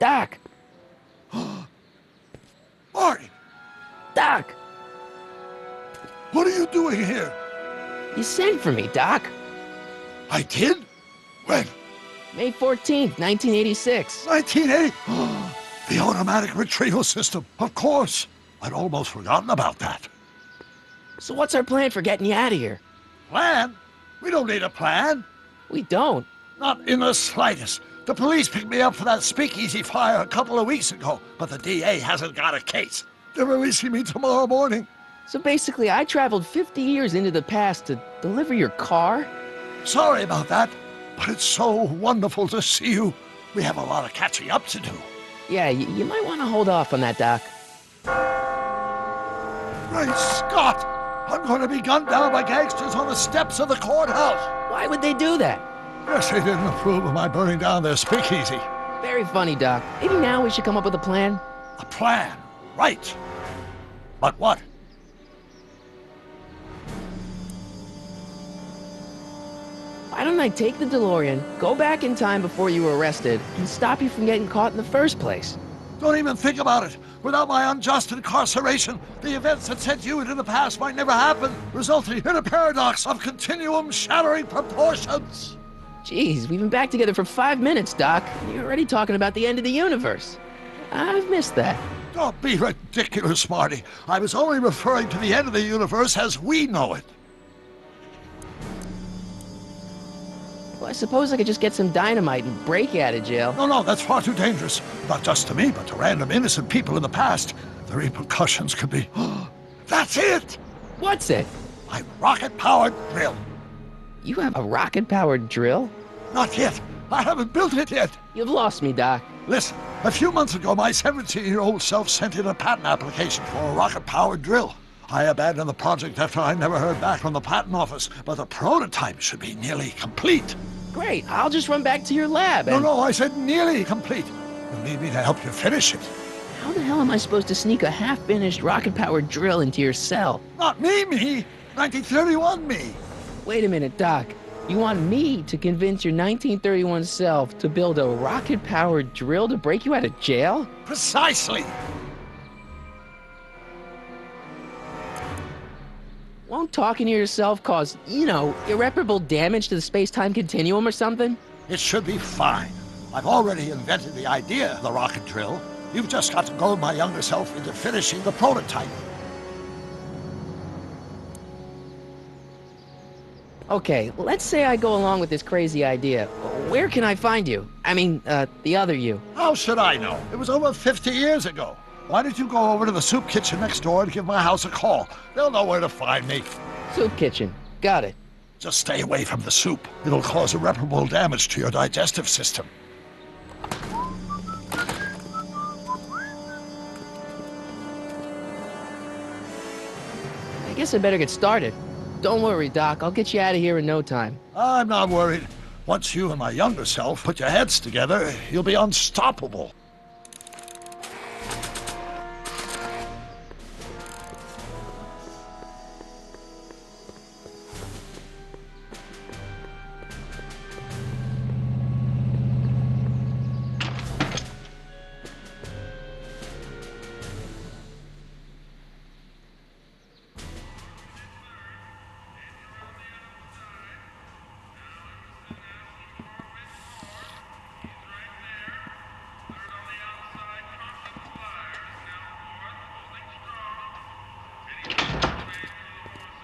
Doc! Marty! Doc! What are you doing here? You sent for me, Doc. I did? When? May 14th, 1986. 1980? The automatic retrieval system, of course. I'd almost forgotten about that. So what's our plan for getting you out of here? Plan? We don't need a plan. We don't. Not in the slightest. The police picked me up for that speakeasy fire a couple of weeks ago, but the DA hasn't got a case. They're releasing me tomorrow morning. So basically, I traveled 50 years into the past to deliver your car? Sorry about that, but it's so wonderful to see you. We have a lot of catching up to do. Yeah, you might want to hold off on that, Doc. Great Scott! I'm going to be gunned down by gangsters on the steps of the courthouse. Why would they do that? Guess they didn't approve of my burning down their speakeasy. Very funny, Doc. Maybe now we should come up with a plan? A plan, right. But what? Why don't I take the DeLorean, go back in time before you were arrested, and stop you from getting caught in the first place? Don't even think about it. Without my unjust incarceration, the events that sent you into the past might never happen, resulting in a paradox of continuum-shattering proportions. Jeez, we've been back together for 5 minutes, Doc. You're already talking about the end of the universe. I've missed that. Don't be ridiculous, Marty. I was only referring to the end of the universe as we know it. Well, I suppose I could just get some dynamite and break you out of jail. No, that's far too dangerous. Not just to me, but to random innocent people in the past. The repercussions could be... That's it! What's it? My rocket-powered drill. You have a rocket-powered drill? Not yet. I haven't built it yet. You've lost me, Doc. Listen, a few months ago, my 17-year-old self sent in a patent application for a rocket-powered drill. I abandoned the project after I never heard back from the patent office, but the prototype should be nearly complete. Great, I'll just run back to your lab and... No, I said nearly complete. You'll need me to help you finish it. How the hell am I supposed to sneak a half-finished rocket-powered drill into your cell? Not me! 1931 me! Wait a minute, Doc. You want me to convince your 1931 self to build a rocket-powered drill to break you out of jail? Precisely! Won't talking to yourself cause, irreparable damage to the space-time continuum or something? It should be fine. I've already invented the idea of the rocket drill. You've just got to goad my younger self into finishing the prototype. Okay, let's say I go along with this crazy idea. Where can I find you? I mean, the other you. How should I know? It was over 50 years ago. Why don't you go over to the soup kitchen next door and give my house a call? They'll know where to find me. Soup kitchen. Got it. Just stay away from the soup. It'll cause irreparable damage to your digestive system. I guess I better get started. Don't worry, Doc. I'll get you out of here in no time. I'm not worried. Once you and my younger self put your heads together, you'll be unstoppable.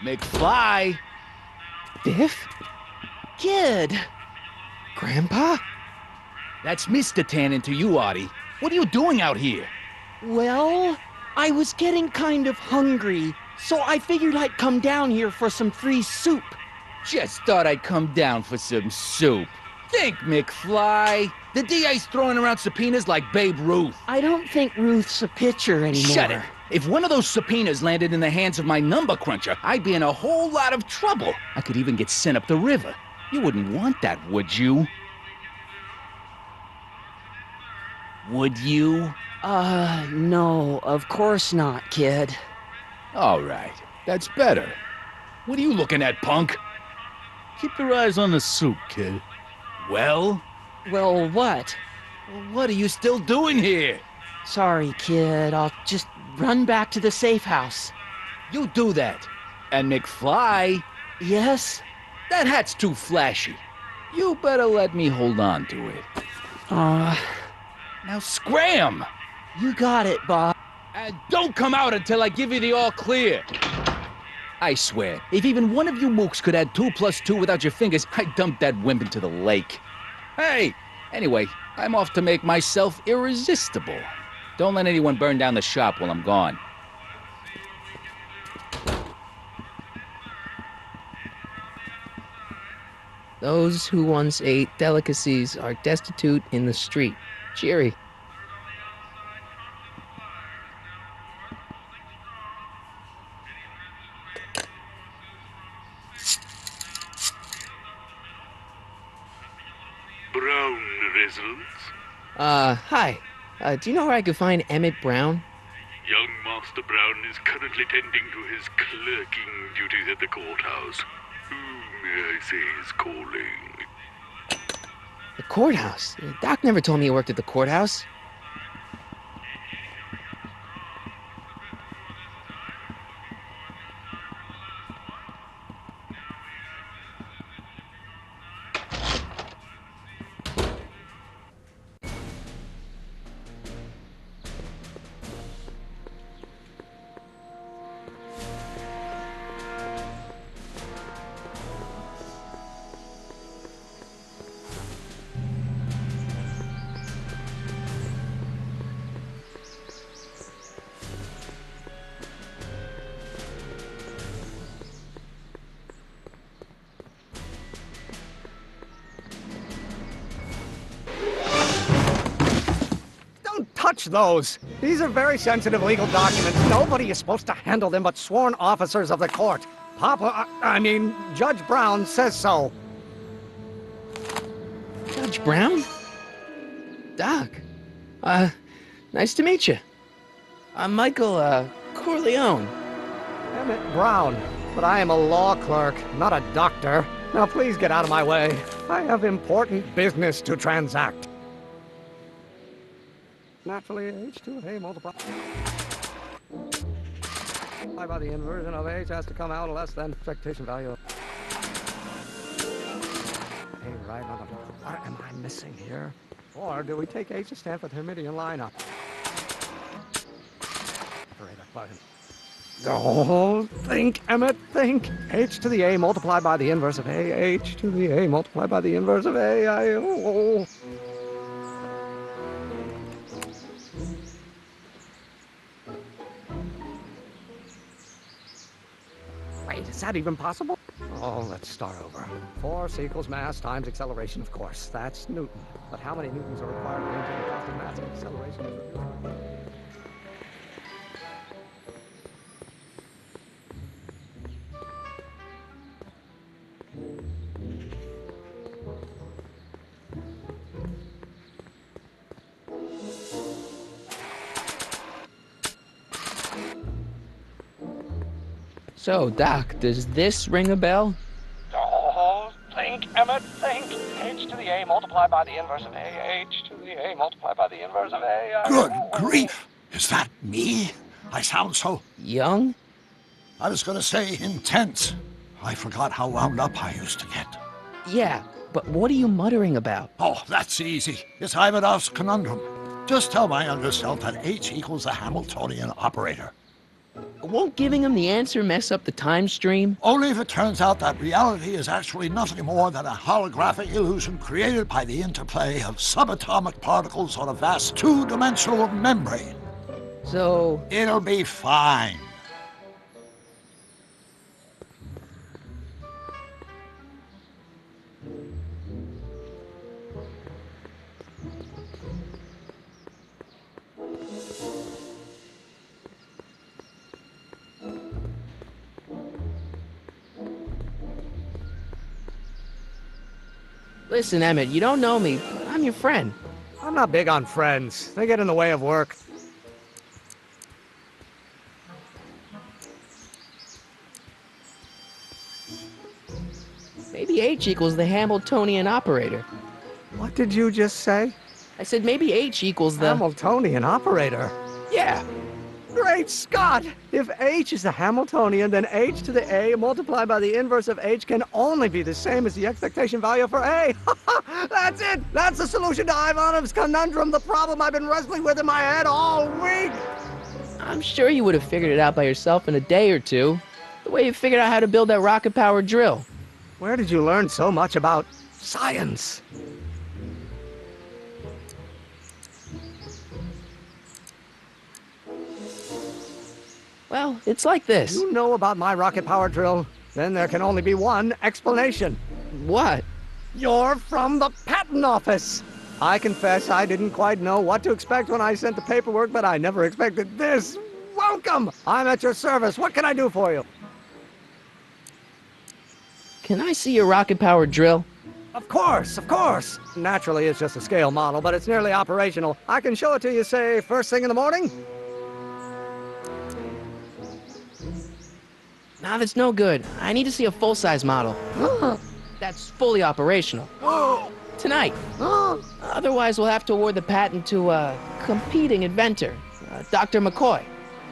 McFly! Biff? Kid! Grandpa? That's Mr. Tannen to you, Artie. What are you doing out here? Well, I was getting kind of hungry, so I figured I'd come down here for some free soup. Just thought I'd come down for some soup. Think, McFly. The DA's throwing around subpoenas like Babe Ruth. I don't think Ruth's a pitcher anymore. Shut it! If one of those subpoenas landed in the hands of my number cruncher, I'd be in a whole lot of trouble. I could even get sent up the river. You wouldn't want that, would you? Would you? No, of course not, kid. All right, that's better. What are you looking at, punk? Keep your eyes on the soup, kid. Well? Well, what? Well, what are you still doing here? Sorry, kid. I'll just run back to the safe house. You do that. And McFly, Yes? that hat's too flashy. You better let me hold on to it. Aw, Now scram! you got it, Bob. And don't come out until I give you the all clear. I swear, if even one of you mooks could add 2 plus 2 without your fingers, I'd dump that wimp into the lake. Hey, anyway, I'm off to make myself irresistible. Don't let anyone burn down the shop while I'm gone. Those who once ate delicacies are destitute in the street. Cheery. Brown residence. Hi. Do you know where I could find Emmett Brown? Young Master Brown is currently tending to his clerking duties at the courthouse. Who, may I say, is calling? The courthouse? Doc never told me he worked at the courthouse. Touch those. These are very sensitive legal documents. Nobody is supposed to handle them but sworn officers of the court. Judge Brown says so. Judge Brown? Doc. Nice to meet you. I'm Michael, Corleone. Emmett Brown. But I am a law clerk, not a doctor. Now please get out of my way. I have important business to transact. Naturally, H2A multiplied by the inversion of H has to come out less than expectation value. Hey, right, what am I missing here? Or do we take H to stand for the Hermitian lineup? Don't think, Emmett, think. H to the A multiplied by the inverse of A. H to the A multiplied by the inverse of A. Wait, is that even possible? Oh, let's start over. Force equals mass times acceleration, of course. That's Newton. But how many newtons are required to maintain a constant mass and acceleration? So, Doc, does this ring a bell? Oh, think, Emmett, think. H to the A multiplied by the inverse of A. H to the A multiplied by the inverse of A. Good grief! Is that me? I sound so... Young? I was going to say intense. I forgot how wound up I used to get. Yeah, but what are you muttering about? Oh, that's easy. It's Ivanov's conundrum. Just tell my younger self that H equals the Hamiltonian operator. Won't giving him the answer mess up the time stream? Only if it turns out that reality is actually nothing more than a holographic illusion created by the interplay of subatomic particles on a vast two-dimensional membrane. So... It'll be fine. Listen, Emmett, you don't know me. I'm your friend. I'm not big on friends. They get in the way of work. Maybe H equals the Hamiltonian operator. What did you just say? I said maybe H equals the... Hamiltonian operator. Yeah. Great Scott! If H is the Hamiltonian, then H to the A multiplied by the inverse of H can only be the same as the expectation value for A. That's it! That's the solution to Ivanov's conundrum, the problem I've been wrestling with in my head all week! I'm sure you would have figured it out by yourself in a day or two. The way you figured out how to build that rocket-powered drill. Where did you learn so much about science? Well, it's like this. You know about my rocket power drill? Then there can only be one explanation. What? You're from the patent office! I confess I didn't quite know what to expect when I sent the paperwork, but I never expected this. Welcome! I'm at your service. What can I do for you? Can I see your rocket-powered drill? Of course, of course! Naturally, it's just a scale model, but it's nearly operational. I can show it to you, say, first thing in the morning? Nah, that's no good. I need to see a full-size model. That's fully operational. Tonight. Otherwise, we'll have to award the patent to a competing inventor, Dr. McCoy.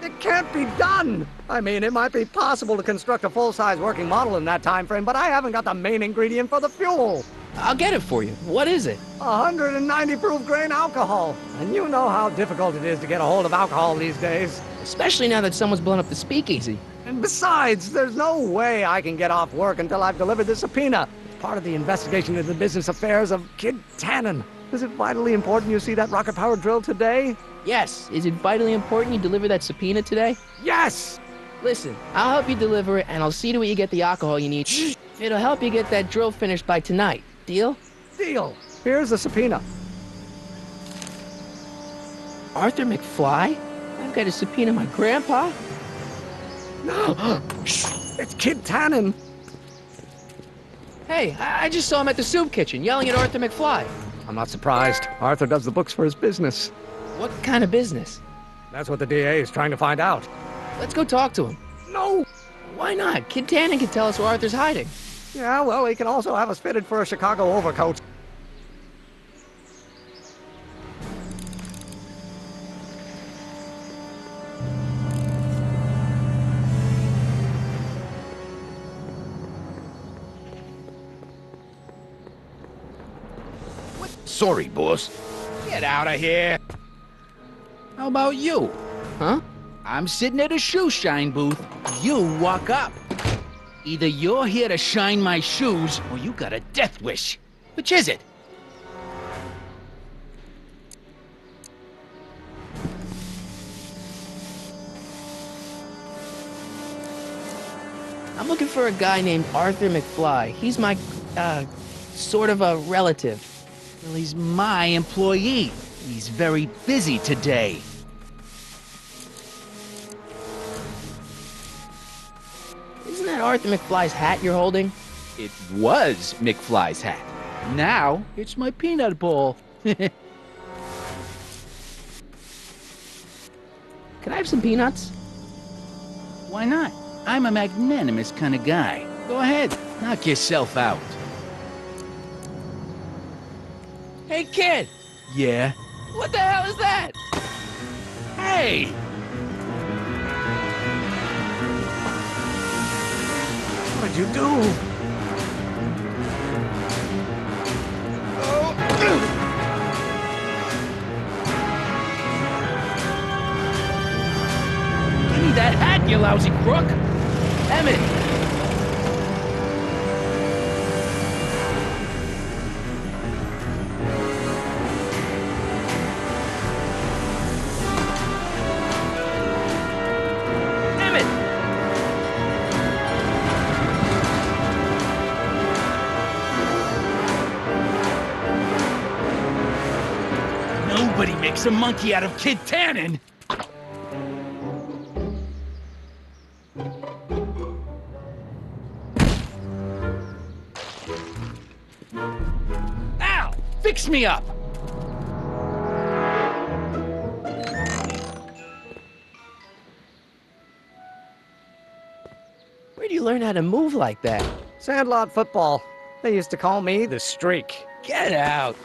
It can't be done! I mean, it might be possible to construct a full-size working model in that time frame, but I haven't got the main ingredient for the fuel. I'll get it for you. What is it? 190 proof grain alcohol. And you know how difficult it is to get a hold of alcohol these days. Especially now that someone's blown up the speakeasy. And besides, there's no way I can get off work until I've delivered the subpoena. It's part of the investigation into the business affairs of Kid Tannen. Is it vitally important you see that rocket-powered drill today? Yes. Is it vitally important you deliver that subpoena today? Yes! Listen, I'll help you deliver it, and I'll see to it you get the alcohol you need. It'll help you get that drill finished by tonight. Deal? Deal. Here's the subpoena. Arthur McFly? I've got to subpoena my grandpa? It's Kid Tannen. Hey, I just saw him at the soup kitchen yelling at Arthur McFly. I'm not surprised. Arthur does the books for his business. What kind of business? That's what the DA is trying to find out. Let's go talk to him. No! Why not? Kid Tannen can tell us where Arthur's hiding. Yeah, well, he can also have us fitted for a Chicago overcoat. Sorry, boss. Get out of here. How about you? Huh? I'm sitting at a shoe shine booth. You walk up. Either you're here to shine my shoes, or you got a death wish. Which is it? I'm looking for a guy named Arthur McFly. He's my, sort of a relative. Well, he's my employee. He's very busy today. Isn't that Arthur McFly's hat you're holding? It was McFly's hat. Now, it's my peanut bowl. Can I have some peanuts? Why not? I'm a magnanimous kind of guy. Go ahead, knock yourself out. Hey, kid! Yeah? What the hell is that? Hey! What did you do? Give me that hat, you lousy crook! Emmett! Emmett! Nobody makes a monkey out of Kid Tannen! Ow! Fix me up! Where'd you learn how to move like that? Sandlot football. They used to call me the Streak. Get out!